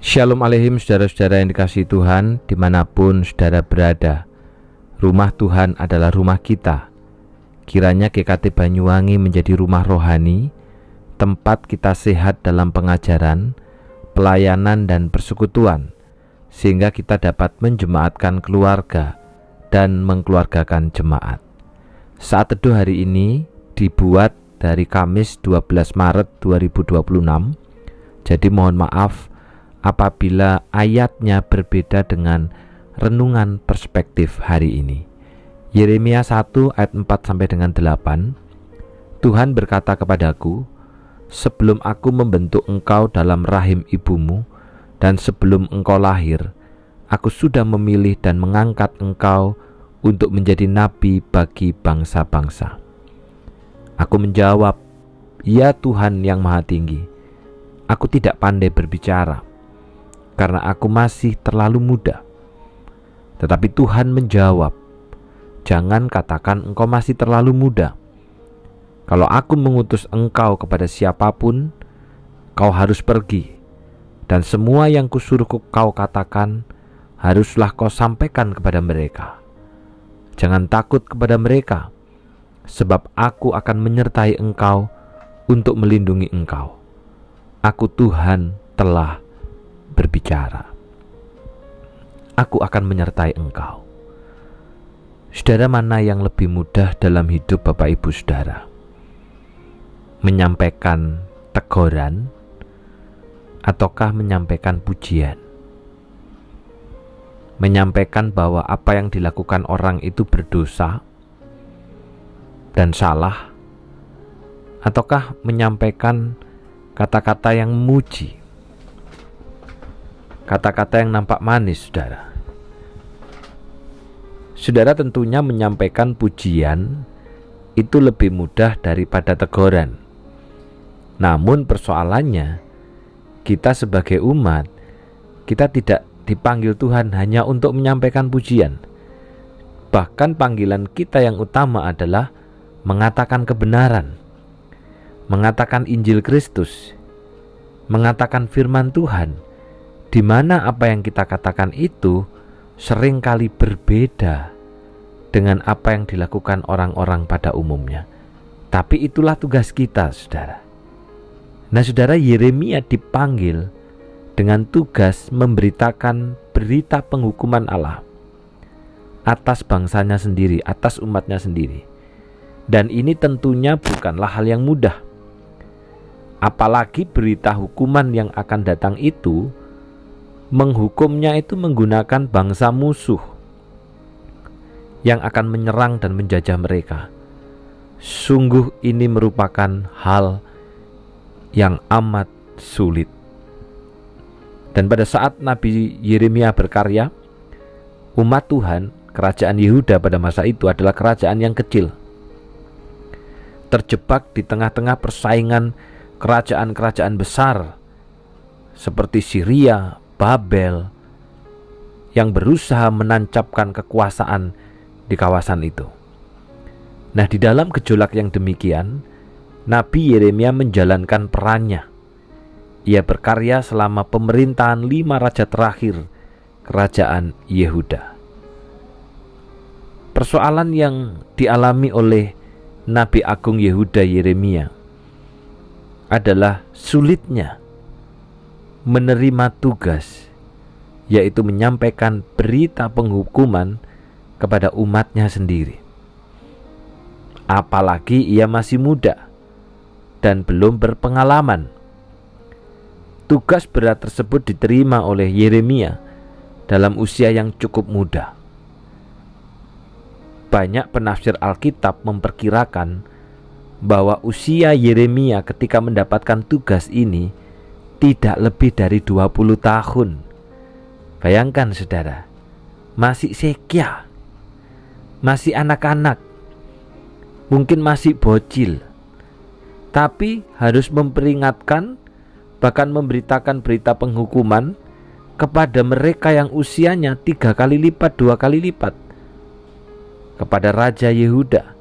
Shalom Aleihim saudara-saudara yang dikasihi Tuhan dimanapun saudara berada. Rumah Tuhan adalah rumah kita. Kiranya GKT Banyuwangi menjadi rumah rohani, tempat kita sehat dalam pengajaran, pelayanan dan persekutuan, sehingga kita dapat menjemaatkan keluarga dan mengkeluargakan jemaat. Saat teduh hari ini dibuat dari Kamis 12 Maret 2026. Jadi mohon maaf apabila ayatnya berbeda dengan renungan perspektif hari ini. Yeremia 1 ayat 4 sampai dengan 8. Tuhan berkata kepadaku, sebelum aku membentuk engkau dalam rahim ibumu, dan sebelum engkau lahir, aku sudah memilih dan mengangkat engkau untuk menjadi nabi bagi bangsa-bangsa. Aku menjawab, ya Tuhan yang Maha Tinggi, aku tidak pandai berbicara, karena aku masih terlalu muda. Tetapi Tuhan menjawab, jangan katakan engkau masih terlalu muda. Kalau aku mengutus engkau kepada siapapun, kau harus pergi, dan semua yang kusuruh kau katakan, haruslah kau sampaikan kepada mereka. Jangan takut kepada mereka, sebab aku akan menyertai engkau untuk melindungi engkau. Aku Tuhan telah berbicara. Aku akan menyertai engkau. Saudara, mana yang lebih mudah dalam hidup Bapak Ibu Saudara? Menyampaikan teguran ataukah menyampaikan pujian? Menyampaikan bahwa apa yang dilakukan orang itu berdosa dan salah, ataukah menyampaikan kata-kata yang memuji, kata-kata yang nampak manis, saudara? Saudara, tentunya menyampaikan pujian itu lebih mudah daripada teguran. Namun persoalannya, kita sebagai umat, kita tidak dipanggil Tuhan hanya untuk menyampaikan pujian. Bahkan panggilan kita yang utama adalah mengatakan kebenaran, mengatakan Injil Kristus, mengatakan firman Tuhan, di mana apa yang kita katakan itu seringkali berbeda dengan apa yang dilakukan orang-orang pada umumnya. Tapi itulah tugas kita, saudara. Nah, saudara, Yeremia dipanggil dengan tugas memberitakan berita penghukuman Allah atas bangsanya sendiri, atas umatnya sendiri. Dan ini tentunya bukanlah hal yang mudah. Apalagi berita hukuman yang akan datang itu, menghukumnya itu menggunakan bangsa musuh yang akan menyerang dan menjajah mereka. Sungguh ini merupakan hal yang amat sulit. Dan pada saat Nabi Yeremia berkarya, umat Tuhan, kerajaan Yehuda pada masa itu adalah kerajaan yang kecil, terjebak di tengah-tengah persaingan kerajaan-kerajaan besar seperti Syria, Babel, yang berusaha menancapkan kekuasaan di kawasan itu. Nah, di dalam gejolak yang demikian, Nabi Yeremia menjalankan perannya. Ia berkarya selama pemerintahan 5 raja terakhir kerajaan Yehuda. Persoalan yang dialami oleh Nabi Agung Yehuda Yeremia adalah sulitnya menerima tugas, yaitu menyampaikan berita penghukuman kepada umatnya sendiri. Apalagi ia masih muda dan belum berpengalaman. Tugas berat tersebut diterima oleh Yeremia dalam usia yang cukup muda. Banyak penafsir Alkitab memperkirakan bahwa usia Yeremia ketika mendapatkan tugas ini tidak lebih dari 20 tahun. Bayangkan, saudara, masih sekya, masih anak-anak, mungkin masih bocil, tapi harus memperingatkan, bahkan memberitakan berita penghukuman kepada mereka yang usianya 3 kali lipat, 2 kali lipat, kepada Raja Yehuda,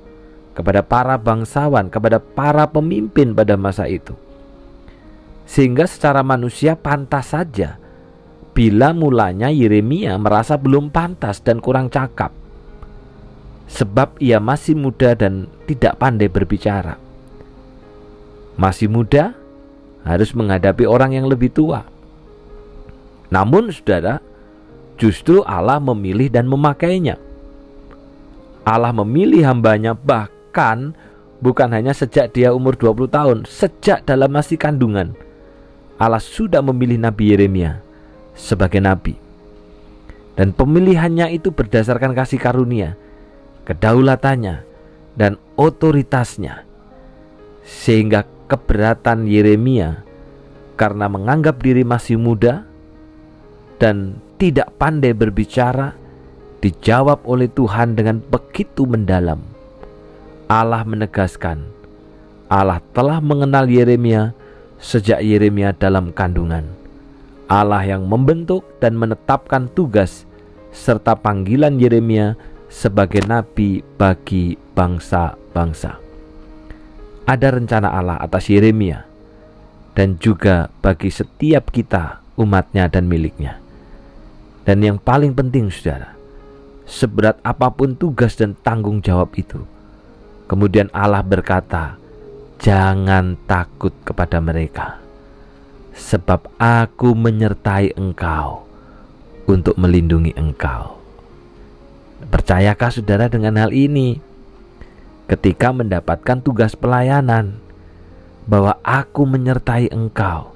kepada para bangsawan, kepada para pemimpin pada masa itu. Sehingga secara manusia pantas saja bila mulanya Yeremia merasa belum pantas dan kurang cakap, sebab ia masih muda dan tidak pandai berbicara. Masih muda harus menghadapi orang yang lebih tua. Namun saudara, justru Allah memilih dan memakainya. Allah memilih hambanya bahkan bukan hanya sejak dia umur 20 tahun, sejak dalam masih kandungan Allah sudah memilih Nabi Yeremia sebagai nabi. Dan pemilihannya itu berdasarkan kasih karunia, kedaulatannya, dan otoritasnya. Sehingga keberatan Yeremia karena menganggap diri masih muda dan tidak pandai berbicara dijawab oleh Tuhan dengan begitu mendalam. Allah menegaskan, Allah telah mengenal Yeremia sejak Yeremia dalam kandungan. Allah yang membentuk dan menetapkan tugas serta panggilan Yeremia sebagai nabi bagi bangsa-bangsa. Ada rencana Allah atas Yeremia dan juga bagi setiap kita, umatnya dan miliknya. Dan yang paling penting saudara, seberat apapun tugas dan tanggung jawab itu, kemudian Allah berkata, jangan takut kepada mereka, sebab aku menyertai engkau untuk melindungi engkau. Percayakah saudara dengan hal ini? Ketika mendapatkan tugas pelayanan, bahwa aku menyertai engkau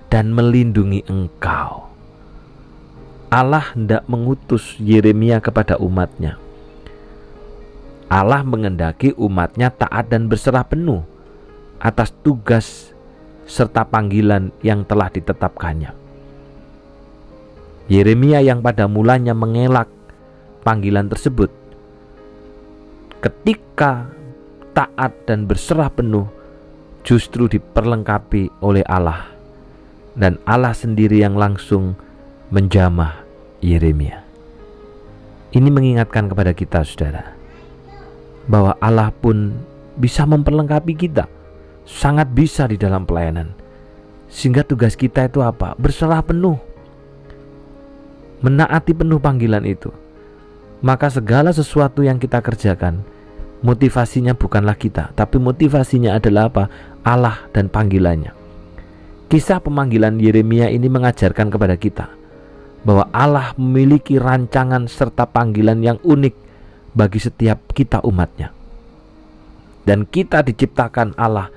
dan melindungi engkau. Allah hendak mengutus Yeremia kepada umatnya. Allah mengendaki umatnya taat dan berserah penuh atas tugas serta panggilan yang telah ditetapkannya. Yeremia yang pada mulanya mengelak panggilan tersebut, ketika taat dan berserah penuh justru diperlengkapi oleh Allah, dan Allah sendiri yang langsung menjamah Yeremia. Ini mengingatkan kepada kita saudara, bahwa Allah pun bisa memperlengkapi kita, sangat bisa di dalam pelayanan. Sehingga tugas kita itu apa? Berserah penuh, menaati penuh panggilan itu. Maka segala sesuatu yang kita kerjakan, motivasinya bukanlah kita, tapi motivasinya adalah apa? Allah dan panggilannya. Kisah pemanggilan Yeremia ini mengajarkan kepada kita bahwa Allah memiliki rancangan serta panggilan yang unik bagi setiap kita umatnya. Dan kita diciptakan Allah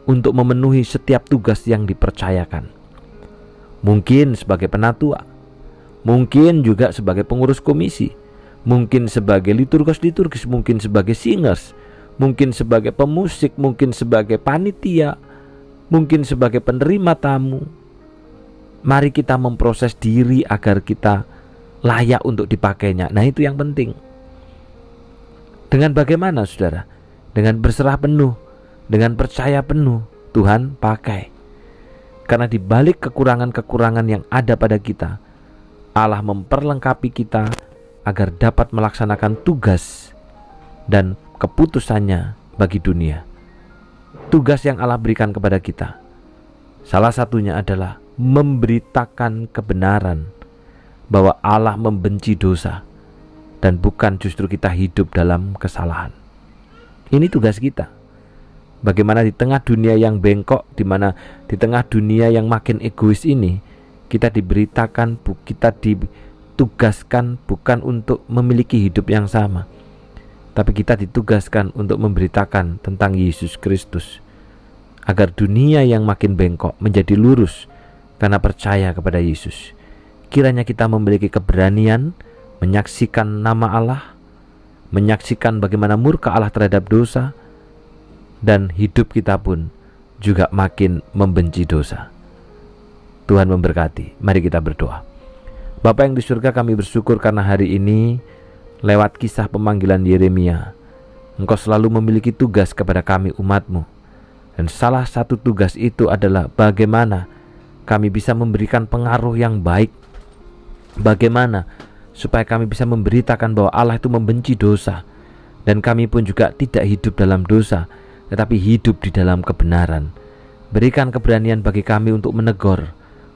untuk memenuhi setiap tugas yang dipercayakan. Mungkin sebagai penatua, mungkin juga sebagai pengurus komisi, mungkin sebagai liturgis, mungkin sebagai singers, mungkin sebagai pemusik, mungkin sebagai panitia, mungkin sebagai penerima tamu. Mari kita memproses diri agar kita layak untuk dipakainya. Nah, itu yang penting. Dengan bagaimana saudara? Dengan berserah penuh, dengan percaya penuh, Tuhan pakai. Karena di balik kekurangan-kekurangan yang ada pada kita, Allah memperlengkapi kita agar dapat melaksanakan tugas dan keputusannya bagi dunia. Tugas yang Allah berikan kepada kita, salah satunya adalah memberitakan kebenaran bahwa Allah membenci dosa dan bukan justru kita hidup dalam kesalahan. Ini tugas kita. Bagaimana di tengah dunia yang bengkok, di mana di tengah dunia yang makin egois ini, kita diberitakan, kita ditugaskan bukan untuk memiliki hidup yang sama, tapi kita ditugaskan untuk memberitakan tentang Yesus Kristus, agar dunia yang makin bengkok menjadi lurus karena percaya kepada Yesus. Kiranya kita memiliki keberanian menyaksikan nama Allah, menyaksikan bagaimana murka Allah terhadap dosa, dan hidup kita pun juga makin membenci dosa. Tuhan memberkati. Mari kita berdoa. Bapa yang di surga, kami bersyukur karena hari ini lewat kisah pemanggilan Yeremia, Engkau selalu memiliki tugas kepada kami umat-Mu. Dan salah satu tugas itu adalah bagaimana kami bisa memberikan pengaruh yang baik, bagaimana supaya kami bisa memberitakan bahwa Allah itu membenci dosa, dan kami pun juga tidak hidup dalam dosa, tetapi hidup di dalam kebenaran. Berikan keberanian bagi kami untuk menegur,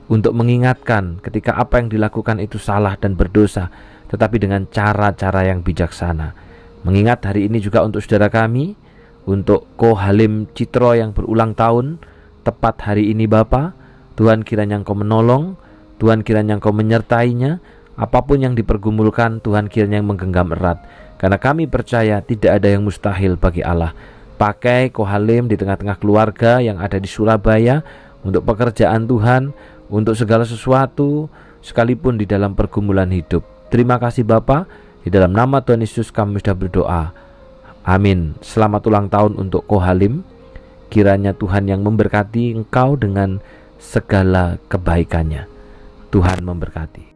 untuk mengingatkan ketika apa yang dilakukan itu salah dan berdosa, tetapi dengan cara-cara yang bijaksana. Mengingat hari ini juga untuk saudara kami, untuk Ko Halim Citro yang berulang tahun, tepat hari ini Bapa, Tuhan kiranya Engkau menolong, Tuhan kiranya Engkau menyertainya, apapun yang dipergumulkan Tuhan kiranya yang menggenggam erat. Karena kami percaya tidak ada yang mustahil bagi Allah. Pakai Ko Halim di tengah-tengah keluarga yang ada di Surabaya, untuk pekerjaan Tuhan, untuk segala sesuatu, sekalipun di dalam pergumulan hidup. Terima kasih Bapa, di dalam nama Tuhan Yesus kami sudah berdoa. Amin. Selamat ulang tahun untuk Ko Halim. Kiranya Tuhan yang memberkati engkau dengan segala kebaikannya. Tuhan memberkati.